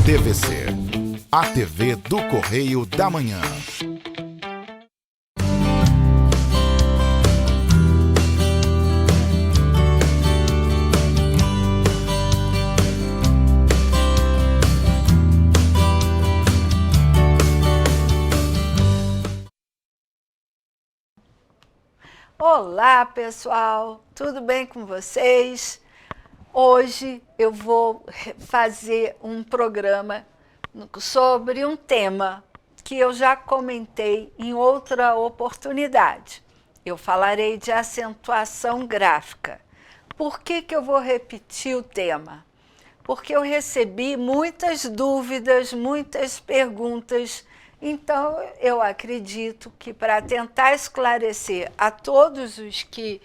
TVC, a TV do Correio da Manhã. Olá, pessoal! Tudo bem com vocês? Hoje eu vou fazer um programa sobre um tema que eu já comentei em outra oportunidade. Eu falarei de acentuação gráfica. Por que eu vou repetir o tema? Porque eu recebi muitas dúvidas, muitas perguntas. Então, eu acredito que para tentar esclarecer a todos os que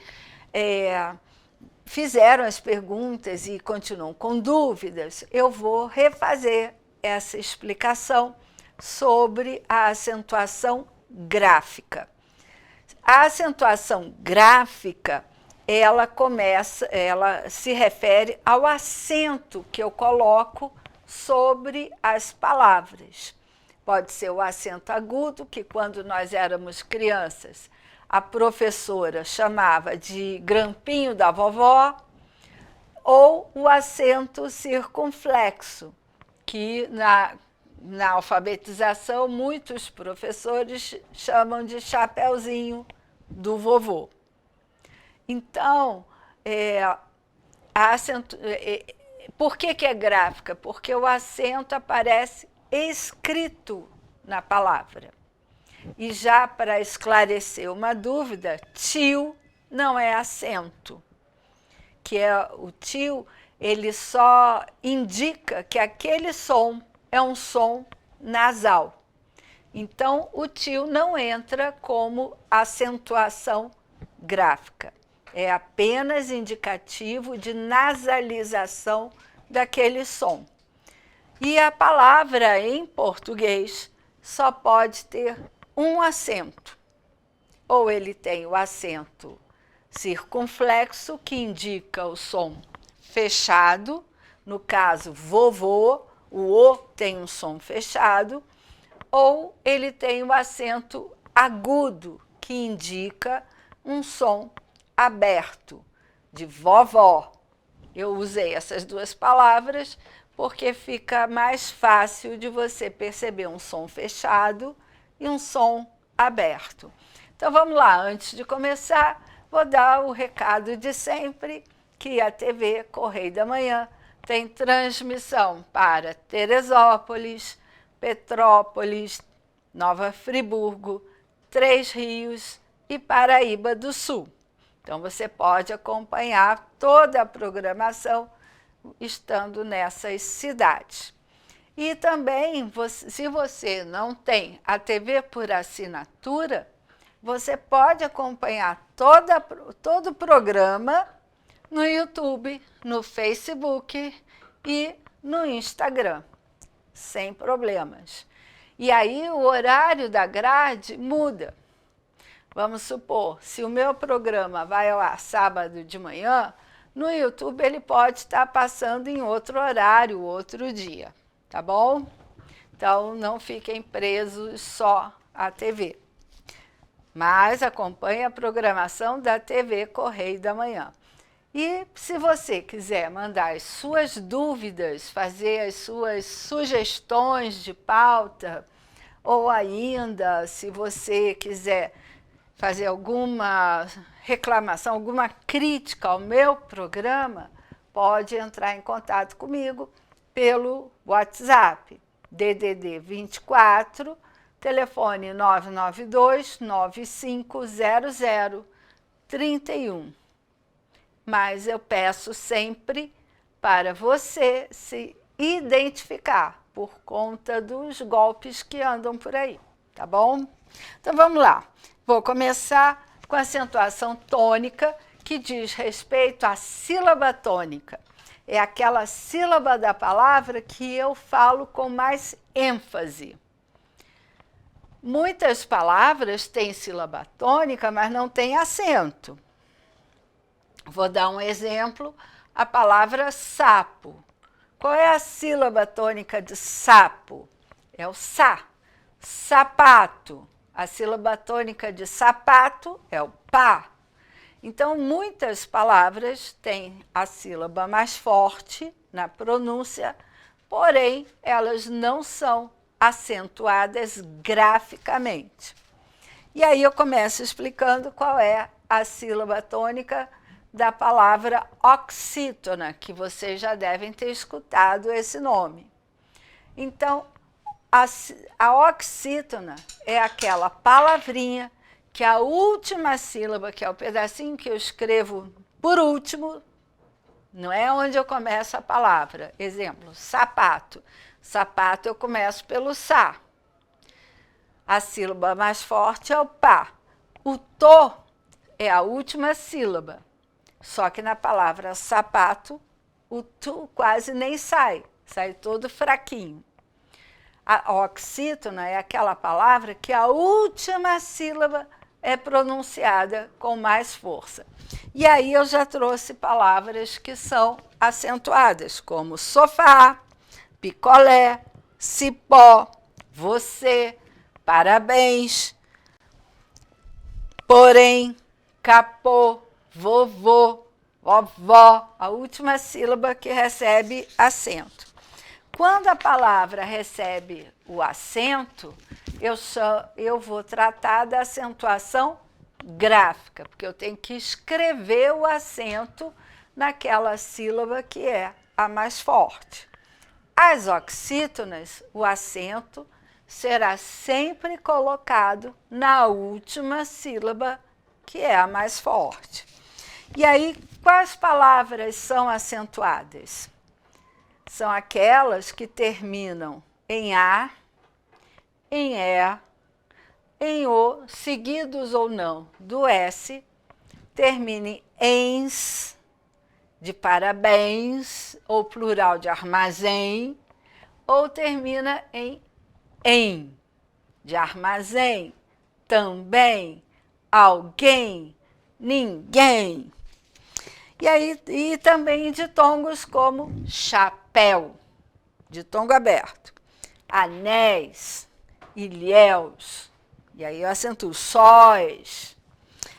fizeram as perguntas e continuam com dúvidas, eu vou refazer essa explicação sobre a acentuação gráfica. A acentuação gráfica, ela se refere ao acento que eu coloco sobre as palavras. Pode ser o acento agudo, que quando nós éramos crianças, a professora chamava de grampinho da vovó, ou o acento circunflexo, que na alfabetização muitos professores chamam de chapeuzinho do vovô. Então, por que é gráfica? Porque o acento aparece escrito na palavra. E já para esclarecer uma dúvida, tio não é acento, o tio, ele só indica que aquele som é um som nasal. Então, o tio não entra como acentuação gráfica. É apenas indicativo de nasalização daquele som. E a palavra em português só pode ter um acento. Ou ele tem o acento circunflexo, que indica o som fechado, no caso, vovô, o O tem um som fechado, ou ele tem o acento agudo, que indica um som aberto, de vovó. Eu usei essas duas palavras porque fica mais fácil de você perceber um som fechado e um som aberto. Então vamos lá, antes de começar, vou dar o recado de sempre, que a TV Correio da Manhã tem transmissão para Teresópolis, Petrópolis, Nova Friburgo, Três Rios e Paraíba do Sul. Então você pode acompanhar toda a programação estando nessas cidades. E também, se você não tem a TV por assinatura, você pode acompanhar todo o programa no YouTube, no Facebook e no Instagram, sem problemas. E aí o horário da grade muda. Vamos supor, se o meu programa vai ao ar sábado de manhã, no YouTube ele pode estar passando em outro horário, outro dia, tá bom? Então não fiquem presos só à TV. Mas acompanhe a programação da TV Correio da Manhã. E se você quiser mandar as suas dúvidas, fazer as suas sugestões de pauta, ou ainda, se você quiser fazer alguma reclamação, alguma crítica ao meu programa, pode entrar em contato comigo pelo WhatsApp, DDD 24, telefone 992-9500-31. Mas eu peço sempre para você se identificar por conta dos golpes que andam por aí, tá bom? Então vamos lá. Vou começar com a acentuação tônica, que diz respeito à sílaba tônica. É aquela sílaba da palavra que eu falo com mais ênfase. Muitas palavras têm sílaba tônica, mas não têm acento. Vou dar um exemplo, a palavra sapo. Qual é a sílaba tônica de sapo? É o sa. Sapato. A sílaba tônica de sapato é o pá. Então, muitas palavras têm a sílaba mais forte na pronúncia, porém, elas não são acentuadas graficamente. E aí eu começo explicando qual é a sílaba tônica da palavra oxítona, que vocês já devem ter escutado esse nome. Então, a oxítona é aquela palavrinha que a última sílaba, que é o pedacinho que eu escrevo por último, não é onde eu começo a palavra. Exemplo, sapato. Sapato eu começo pelo sa. A sílaba mais forte é o pá. O to é a última sílaba. Só que na palavra sapato, o tu quase nem sai. Sai todo fraquinho. A oxítona é aquela palavra que a última sílaba é pronunciada com mais força. E aí eu já trouxe palavras que são acentuadas, como sofá, picolé, cipó, você, parabéns, porém, capô, vovô, vovó, a última sílaba que recebe acento. Quando a palavra recebe o acento, eu vou tratar da acentuação gráfica, porque eu tenho que escrever o acento naquela sílaba que é a mais forte. As oxítonas, o acento será sempre colocado na última sílaba, que é a mais forte. E aí, quais palavras são acentuadas? São aquelas que terminam em A, em E, em O, seguidos ou não do S, termine em S, de parabéns, ou plural de armazém, ou termina em, de armazém, também, alguém, ninguém. E aí, e também ditongos como chapéu, ditongo aberto, anéis, ilhéus, e aí eu acentuo sóis.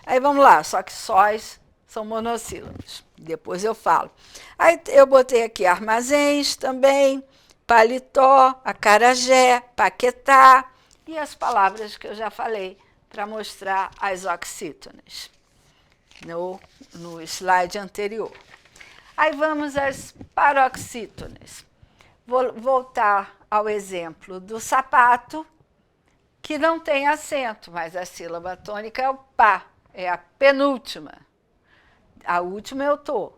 Aí vamos lá, só que sóis são monossílabos, depois eu falo. Aí eu botei aqui armazéns também, paletó, acarajé, paquetá, e as palavras que eu já falei para mostrar as oxítonas no slide anterior. Aí vamos às paroxítonas. Vou voltar ao exemplo do sapato, que não tem acento, mas a sílaba tônica é o pá, é a penúltima. A última é o to,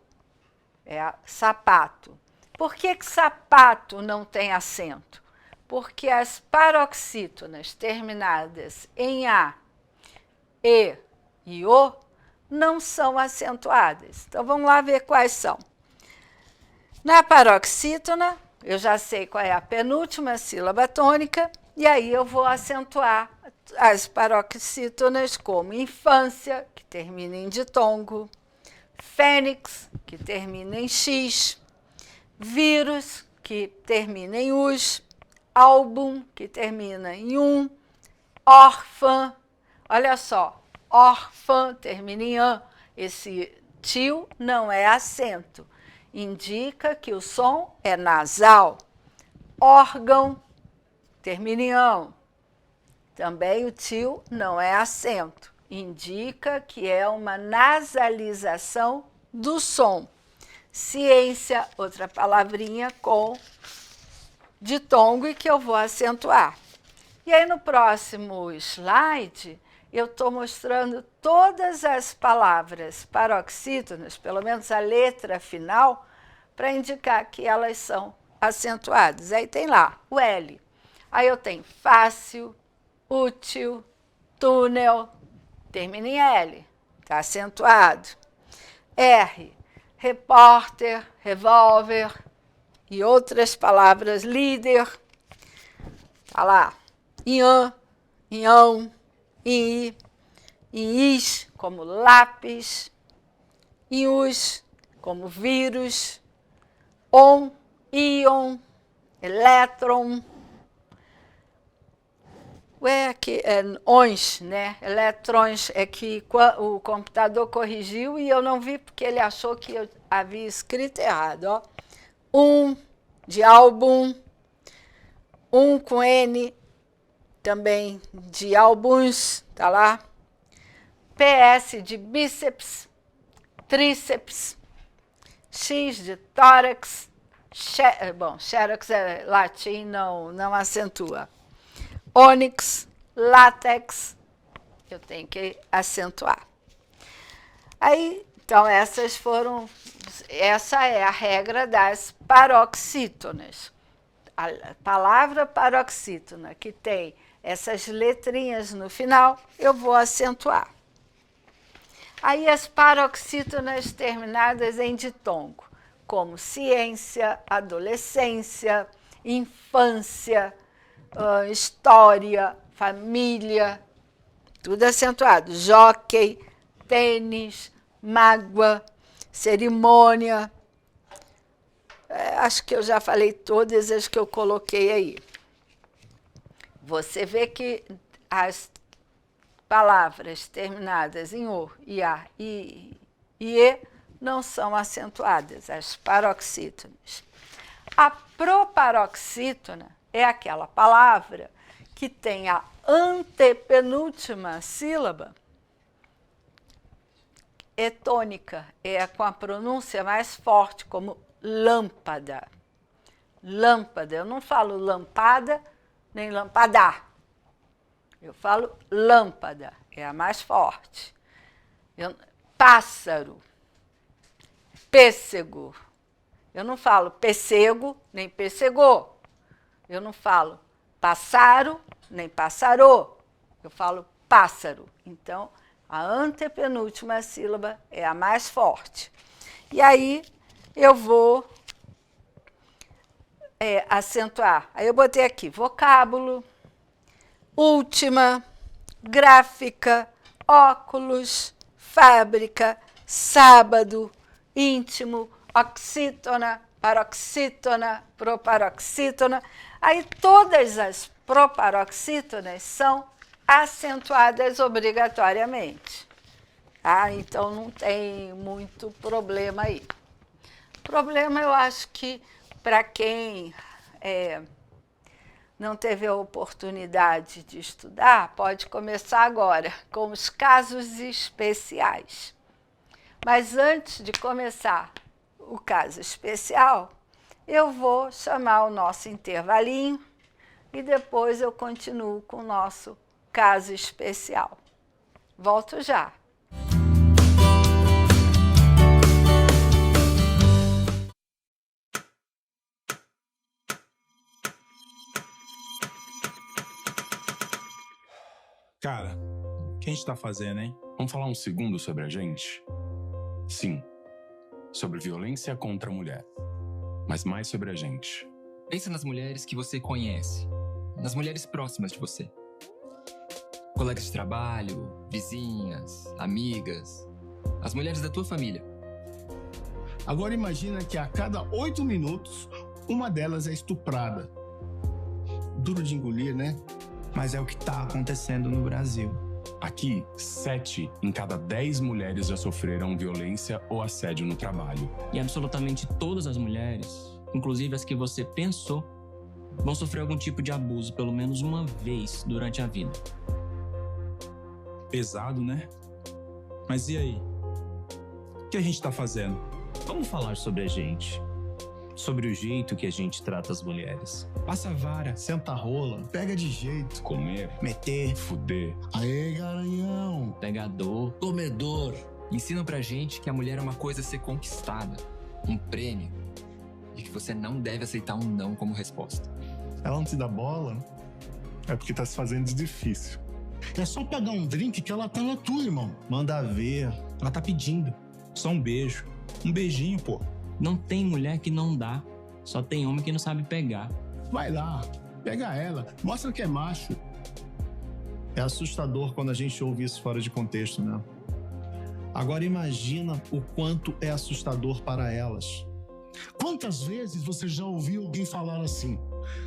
é a sapato. Por que sapato não tem acento? Porque as paroxítonas terminadas em A, E e O não são acentuadas. Então, vamos lá ver quais são. Na paroxítona, eu já sei qual é a penúltima sílaba tônica, e aí eu vou acentuar as paroxítonas como infância, que termina em ditongo, fênix, que termina em x, vírus, que termina em us, álbum, que termina em órfã, olha só, órfã termina em an, esse tio não é acento, indica que o som é nasal. Órgão termina em ão, também o tio não é acento, indica que é uma nasalização do som. Ciência, outra palavrinha com ditongo e que eu vou acentuar. E aí no próximo slide, eu estou mostrando todas as palavras paroxítonas, pelo menos a letra final, para indicar que elas são acentuadas. Aí tem lá o L. Aí eu tenho fácil, útil, túnel, termina em L, está acentuado. R, repórter, revólver e outras palavras, líder, está lá. Ian, em ão, em i, em is, como lápis, em us, como vírus, on, íon, elétron, ons, né? Eletrões é que o computador corrigiu e eu não vi porque ele achou que eu havia escrito errado. Ó. De álbum, com N, também de álbuns, tá lá. PS de bíceps, tríceps, X de tórax, xerox é latim, não acentua. Ônix, látex, eu tenho que acentuar. Aí, então, essa é a regra das paroxítonas. A palavra paroxítona, que tem essas letrinhas no final, eu vou acentuar. Aí as paroxítonas terminadas em ditongo, como ciência, adolescência, infância, história, família, tudo acentuado. Jockey, tênis, mágoa, cerimônia. Acho que eu já falei todas as que eu coloquei aí. Você vê que as palavras terminadas em o, a, e não são acentuadas, as paroxítonas. A proparoxítona é aquela palavra que tem a antepenúltima sílaba tônica, é com a pronúncia mais forte, como lâmpada. Lâmpada, eu não falo lampada nem lampadar. Eu falo lâmpada, é a mais forte. Pássaro, pêssego. Eu não falo pêssego nem pêssegô. Eu não falo pássaro nem pássarô. Eu falo pássaro. Então, a antepenúltima sílaba é a mais forte. E aí, eu vou acentuar. Aí eu botei aqui vocábulo, última, gráfica, óculos, fábrica, sábado, íntimo, oxítona, paroxítona, proparoxítona. Aí todas as proparoxítonas são acentuadas obrigatoriamente. Então não tem muito problema aí. Problema, eu acho que para quem não teve a oportunidade de estudar, pode começar agora com os casos especiais. Mas antes de começar o caso especial, eu vou chamar o nosso intervalinho e depois eu continuo com o nosso caso especial. Volto já. Cara, o que a gente tá fazendo, hein? Vamos falar um segundo sobre a gente? Sim, sobre violência contra a mulher, mas mais sobre a gente. Pensa nas mulheres que você conhece, nas mulheres próximas de você. Colegas de trabalho, vizinhas, amigas, as mulheres da tua família. Agora imagina que a cada 8 minutos, uma delas é estuprada. Duro de engolir, né? Mas é o que tá acontecendo no Brasil. Aqui, 7 em cada 10 mulheres já sofreram violência ou assédio no trabalho. E absolutamente todas as mulheres, inclusive as que você pensou, vão sofrer algum tipo de abuso pelo menos uma vez durante a vida. Pesado, né? Mas e aí? O que a gente tá fazendo? Vamos falar sobre a gente. Sobre o jeito que a gente trata as mulheres. Passa a vara, senta a rola, pega de jeito. Comer, Meter. fuder. Aê, garanhão. Pegador, Comedor. Ensinam pra gente que a mulher é uma coisa a ser conquistada, um prêmio, e que você não deve aceitar um não como resposta. Ela não te dá bola, é porque tá se fazendo de difícil. É só pegar um drink que ela tá na tua, irmão. Manda ver. Ela tá pedindo. Só um beijo. Um beijinho, pô. não tem mulher que não dá, só tem homem que não sabe pegar. Vai lá, pega ela, mostra que é macho. É assustador quando a gente ouve isso fora de contexto, né? Agora imagina o quanto é assustador para elas. Quantas vezes você já ouviu alguém falar assim?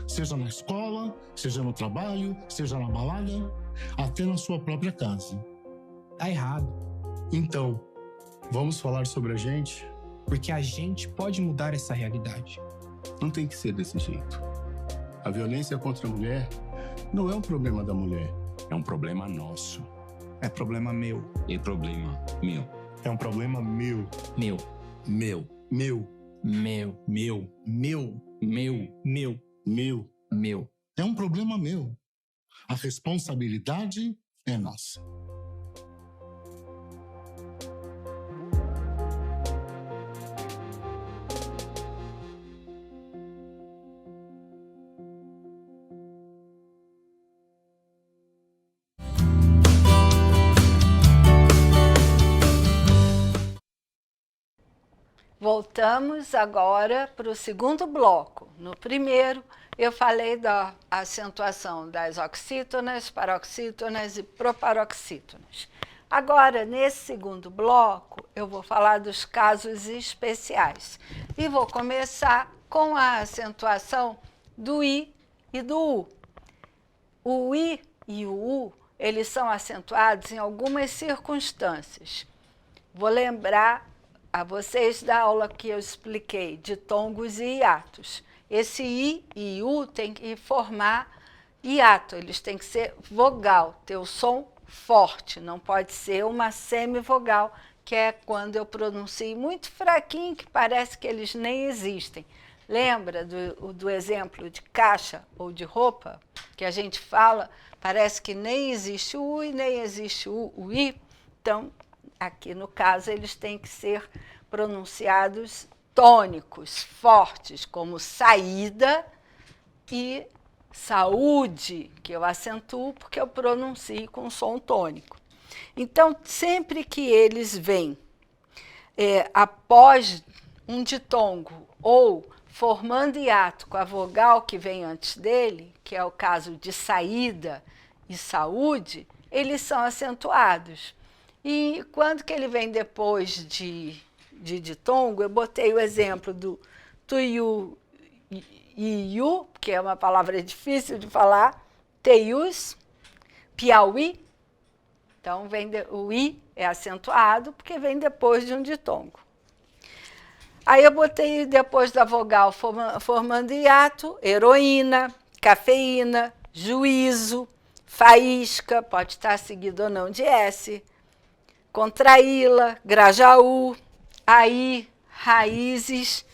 Seja na escola, seja no trabalho, seja na balada, até na sua própria casa. Tá errado, Então, vamos falar sobre a gente? porque a gente pode mudar essa realidade. Não tem que ser desse jeito. A violência contra a mulher não é um problema da mulher. É um problema nosso. É problema meu. E problema meu. É um problema meu. Meu, Meu. Meu. meu, Meu. Meu. Meu. Meu. meu. É um problema meu. A responsabilidade é nossa. Voltamos agora para o segundo bloco. No primeiro, eu falei da acentuação das oxítonas, paroxítonas e proparoxítonas. Agora, nesse segundo bloco, eu vou falar dos casos especiais. E vou começar com a acentuação do I e do U. O I e o U, eles são acentuados em algumas circunstâncias. Vou lembrar a vocês da aula que eu expliquei de tongos e hiatos. Esse I e U tem que formar hiato, eles têm que ser vogal, ter o som forte, não pode ser uma semivogal, que é quando eu pronuncio muito fraquinho, que parece que eles nem existem. Lembra do exemplo de caixa ou de roupa, que a gente fala, parece que nem existe o U e nem existe o I? Então, aqui no caso, eles têm que ser pronunciados tônicos, fortes, como saída e saúde, que eu acentuo porque eu pronuncio com som tônico. Então, sempre que eles vêm após um ditongo ou formando hiato com a vogal que vem antes dele, que é o caso de saída e saúde, eles são acentuados. E quando que ele vem depois de ditongo, eu botei o exemplo do tuiu e iu, que é uma palavra difícil de falar, teius, Piauí. Então, o i é acentuado porque vem depois de um ditongo. Aí eu botei depois da vogal formando hiato, heroína, cafeína, juízo, faísca, pode estar seguido ou não de S, contraí-la, Grajaú, aí, raízes,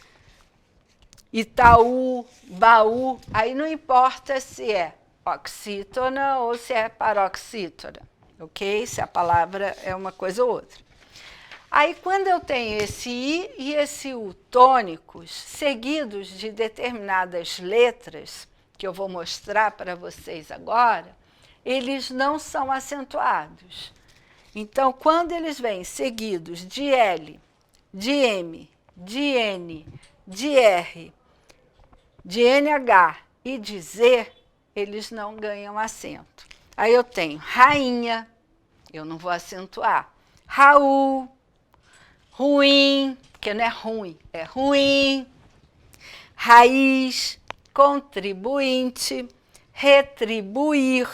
Itaú, baú. Aí não importa se é oxítona ou se é paroxítona, ok? Se a palavra é uma coisa ou outra. Aí, quando eu tenho esse I e esse U tônicos, seguidos de determinadas letras, que eu vou mostrar para vocês agora, eles não são acentuados. Então, quando eles vêm seguidos de L, de M, de N, de R, de NH e de Z, eles não ganham acento. Aí eu tenho rainha, eu não vou acentuar. Raul, ruim, porque não é ruim, é ruim. Raiz, contribuinte, retribuir,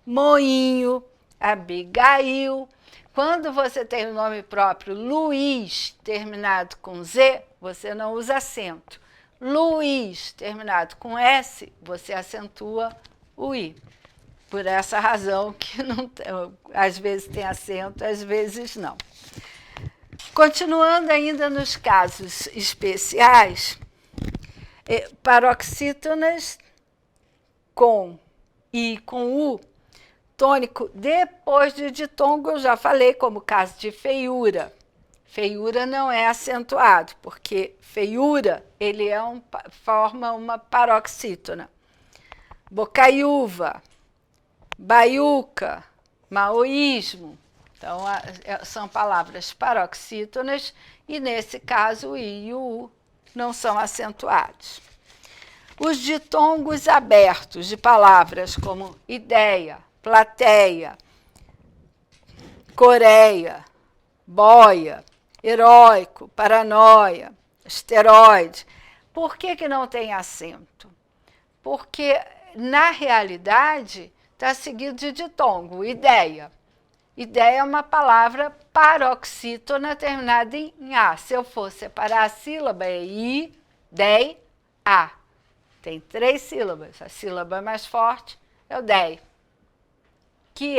moinho, Abigail. Quando você tem o nome próprio Luiz, terminado com Z, você não usa acento. Luiz, terminado com S, você acentua o I. Por essa razão que não tem, às vezes tem acento, às vezes não. Continuando ainda nos casos especiais, paroxítonas com I com U, tônico depois de ditongo, eu já falei, como o caso de feiura. Feiura não é acentuado, porque feiura ele forma uma paroxítona. Bocaiúva, baiuca, maoísmo. Então, são palavras paroxítonas e, nesse caso, o I e o U não são acentuados. Os ditongos abertos de palavras como ideia, plateia, coreia, boia, heróico, paranoia, esteroide. Por que não tem acento? Porque, na realidade, está seguido de ditongo, ideia. Ideia é uma palavra paroxítona terminada em A. Se eu for separar a sílaba, é I, DEI, A. Tem 3 sílabas. A sílaba mais forte é o DEI, que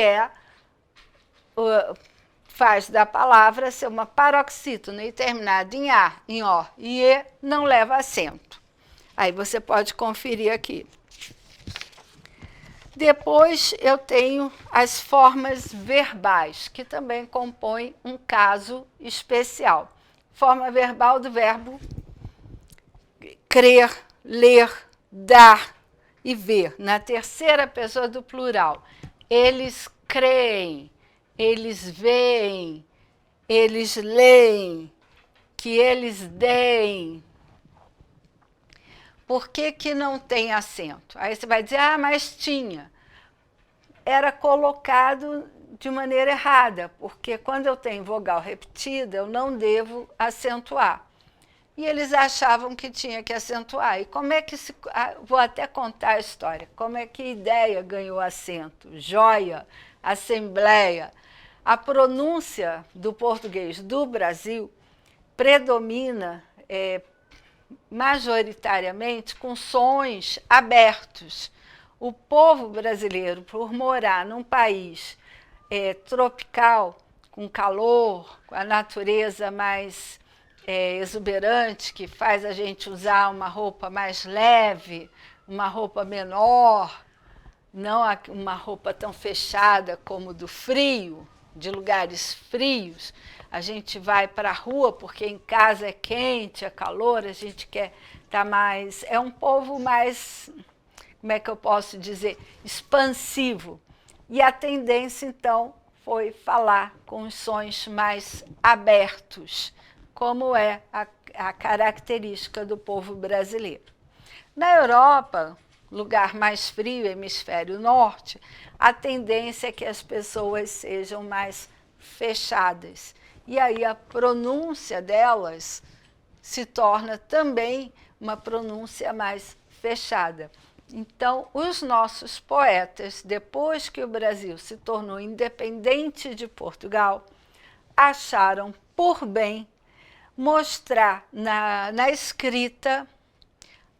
faz da palavra ser uma paroxítona e terminada em A, em O e E, não leva acento. Aí você pode conferir aqui. Depois eu tenho as formas verbais, que também compõem um caso especial. Forma verbal do verbo crer, ler, dar e ver, na terceira pessoa do plural. Eles creem, eles veem, eles leem, que eles deem. Por que não tem acento? Aí você vai dizer, mas tinha. Era colocado de maneira errada, porque quando eu tenho vogal repetida, eu não devo acentuar. E eles achavam que tinha que acentuar. E como é que se... Vou até contar a história. Como é que ideia ganhou acento? Joia, assembleia. A pronúncia do português do Brasil predomina majoritariamente com sons abertos. O povo brasileiro, por morar num país tropical, com calor, com a natureza mais exuberante, que faz a gente usar uma roupa mais leve, uma roupa menor, não uma roupa tão fechada como do frio, de lugares frios. A gente vai para a rua porque em casa é quente, é calor, a gente quer estar mais... É um povo mais, como é que eu posso dizer, expansivo. E a tendência, então, foi falar com os sons mais abertos, como é a característica do povo brasileiro. Na Europa, lugar mais frio, hemisfério norte, a tendência é que as pessoas sejam mais fechadas. E aí a pronúncia delas se torna também uma pronúncia mais fechada. Então, os nossos poetas, depois que o Brasil se tornou independente de Portugal, acharam por bem mostrar na escrita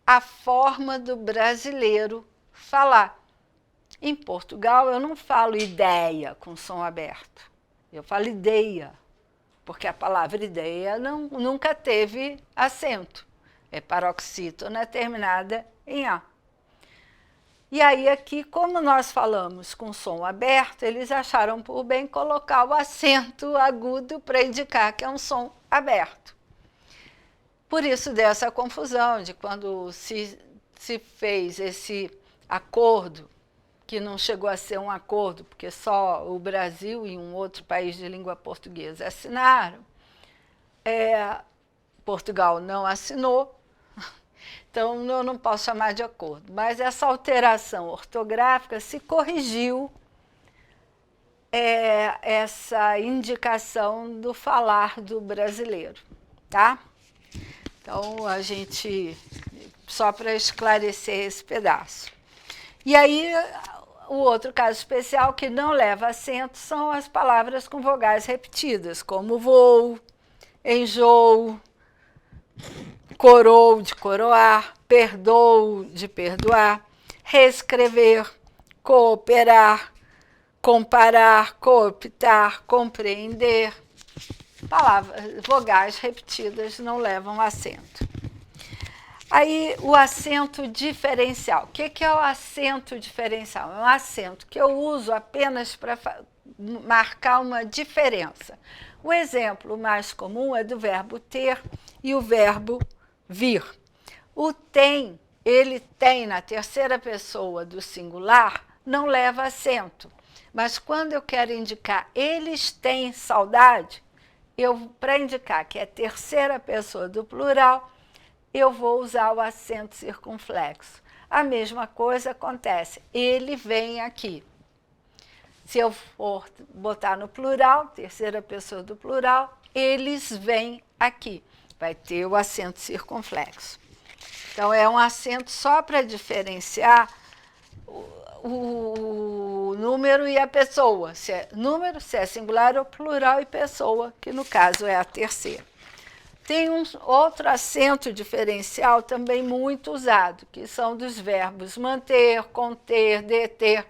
a forma do brasileiro falar. Em Portugal, eu não falo ideia com som aberto, eu falo ideia, porque a palavra ideia nunca teve acento, é paroxítona terminada em A. E aí aqui, como nós falamos com som aberto, eles acharam por bem colocar o acento agudo para indicar que é um som aberto. Por isso dessa confusão de quando se fez esse acordo, que não chegou a ser um acordo, porque só o Brasil e um outro país de língua portuguesa assinaram. Portugal não assinou, então eu não posso chamar de acordo. Mas essa alteração ortográfica se corrigiu essa indicação do falar do brasileiro, tá? Então, a gente, só para esclarecer esse pedaço. E aí, o outro caso especial que não leva acento são as palavras com vogais repetidas, como voo, enjoo, corou, de coroar, perdoo, de perdoar, reescrever, cooperar, comparar, cooptar, compreender. Palavras, vogais repetidas não levam acento. Aí, o acento diferencial. O que é o acento diferencial? É um acento que eu uso apenas para marcar uma diferença. O exemplo mais comum é do verbo ter e o verbo vir. O tem, ele tem na terceira pessoa do singular, não leva acento. Mas quando eu quero indicar eles têm saudade, para indicar que é terceira pessoa do plural, eu vou usar o acento circunflexo. A mesma coisa acontece, ele vem aqui. Se eu for botar no plural, terceira pessoa do plural, eles vêm aqui. Vai ter o acento circunflexo. Então, é um acento só para diferenciar o número e a pessoa. Se é número, se é singular ou plural, e pessoa, que no caso é a terceira. Tem um outro acento diferencial também muito usado, que são dos verbos manter, conter, deter.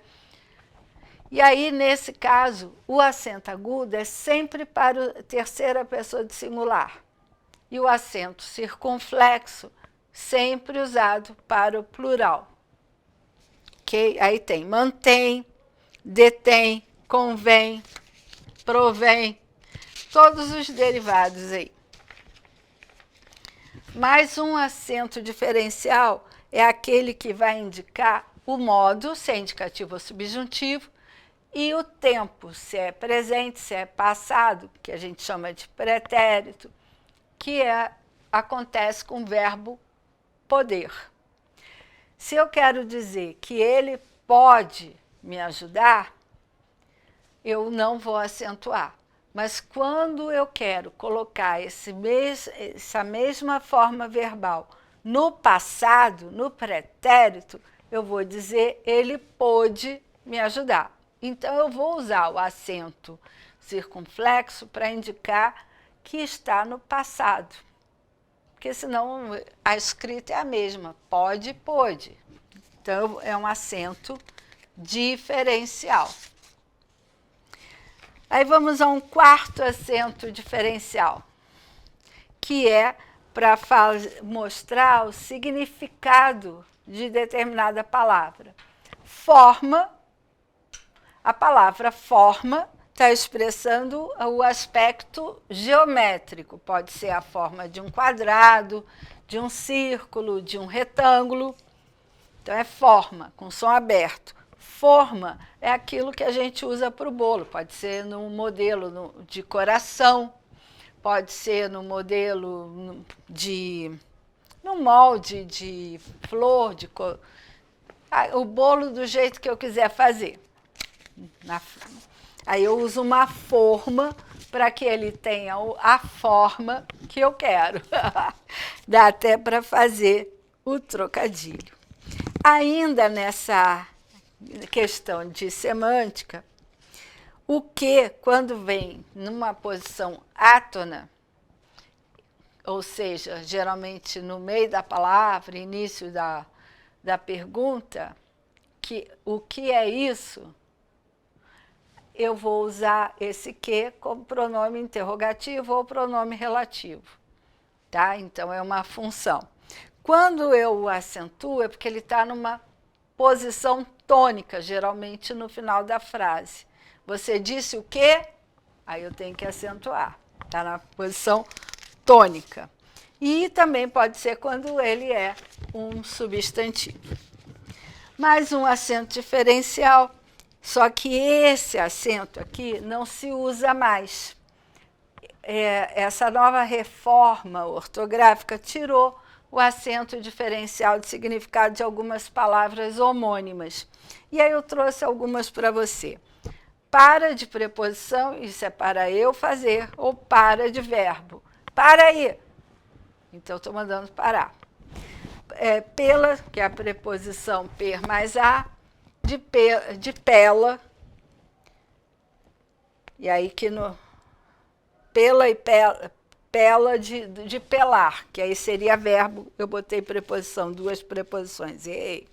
E aí, nesse caso, o acento agudo é sempre para a terceira pessoa de singular. E o acento circunflexo, sempre usado para o plural. Okay? Aí tem mantém, detém, convém, provém, todos os derivados aí. Mais um acento diferencial é aquele que vai indicar o modo, se é indicativo ou subjuntivo, e o tempo, se é presente, se é passado, que a gente chama de pretérito, que acontece com o verbo poder. Se eu quero dizer que ele pode me ajudar, eu não vou acentuar. Mas quando eu quero colocar essa mesma forma verbal no passado, no pretérito, eu vou dizer ele pôde me ajudar. Então, eu vou usar o acento circunflexo para indicar que está no passado. Porque senão a escrita é a mesma, pode, pôde. Então, é um acento diferencial. Aí vamos a um quarto acento diferencial, que é para mostrar o significado de determinada palavra. Forma, a palavra forma está expressando o aspecto geométrico. Pode ser a forma de um quadrado, de um círculo, de um retângulo. Então, é forma, com som aberto. Forma é aquilo que a gente usa para o bolo. Pode ser no modelo de coração, pode ser no modelo no molde de flor, o bolo do jeito que eu quiser fazer. Aí eu uso uma forma para que ele tenha a forma que eu quero. Dá até para fazer o trocadilho. Ainda nessa questão de semântica, o que, quando vem numa posição átona, ou seja, geralmente no meio da palavra, início da pergunta, o que é isso? Eu vou usar esse que como pronome interrogativo ou pronome relativo. Tá? Então, é uma função. Quando eu o acentuo, é porque ele está numa posição tônica, geralmente no final da frase. Você disse o quê? Aí eu tenho que acentuar. Está na posição tônica. E também pode ser quando ele é um substantivo. Mais um acento diferencial. Só que esse acento aqui não se usa mais. Essa nova reforma ortográfica tirou o acento diferencial de significado de algumas palavras homônimas. E aí eu trouxe algumas para você. Para de preposição, isso é para eu fazer, ou para de verbo. Para aí. Então, estou mandando parar. Pela, que é a preposição per mais a, de pela, e aí que no pela e pela de pelar, que aí seria verbo, eu botei preposição, duas preposições, errei.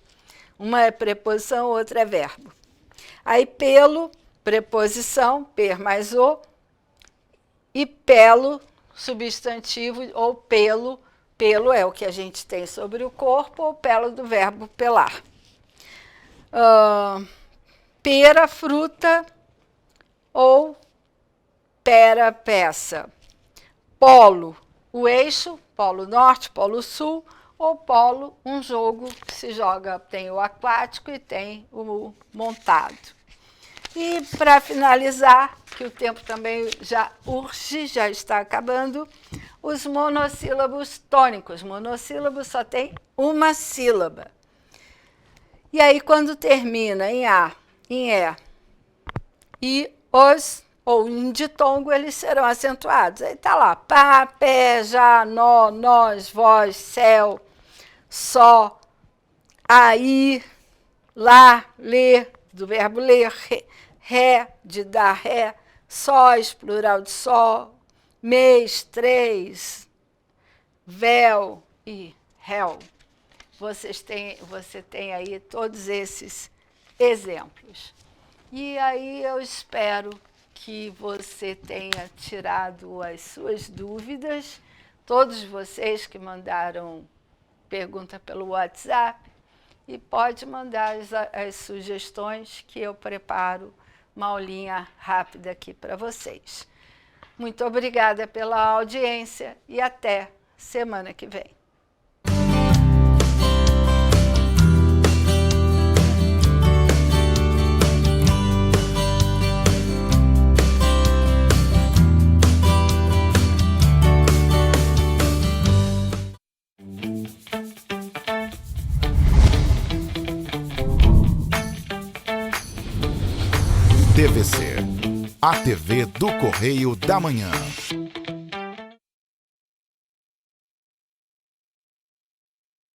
Uma é preposição, outra é verbo. Aí pelo, preposição, per mais o, e pelo, substantivo, ou pelo é o que a gente tem sobre o corpo, ou pelo do verbo pelar. Pera, fruta, ou pera, peça. Polo, o eixo, polo norte, polo sul, ou polo, um jogo que se joga, tem o aquático e tem o montado. E para finalizar, que o tempo também já urge, já está acabando, os monossílabos tônicos. Monossílabo só tem uma sílaba. E aí, quando termina em A, em E E os, ou em ditongo, eles serão acentuados. Aí tá lá, pá, pé, já, nó, nós, vós, céu, só, aí, lá, ler, do verbo ler, ré, de dar ré, sós, plural de só, mês, três, véu e réu. Você tem aí todos esses exemplos. E aí eu espero que você tenha tirado as suas dúvidas, todos vocês que mandaram pergunta pelo WhatsApp, e pode mandar as sugestões que eu preparo uma aulinha rápida aqui para vocês. Muito obrigada pela audiência e até semana que vem. TVC, a TV do Correio da Manhã.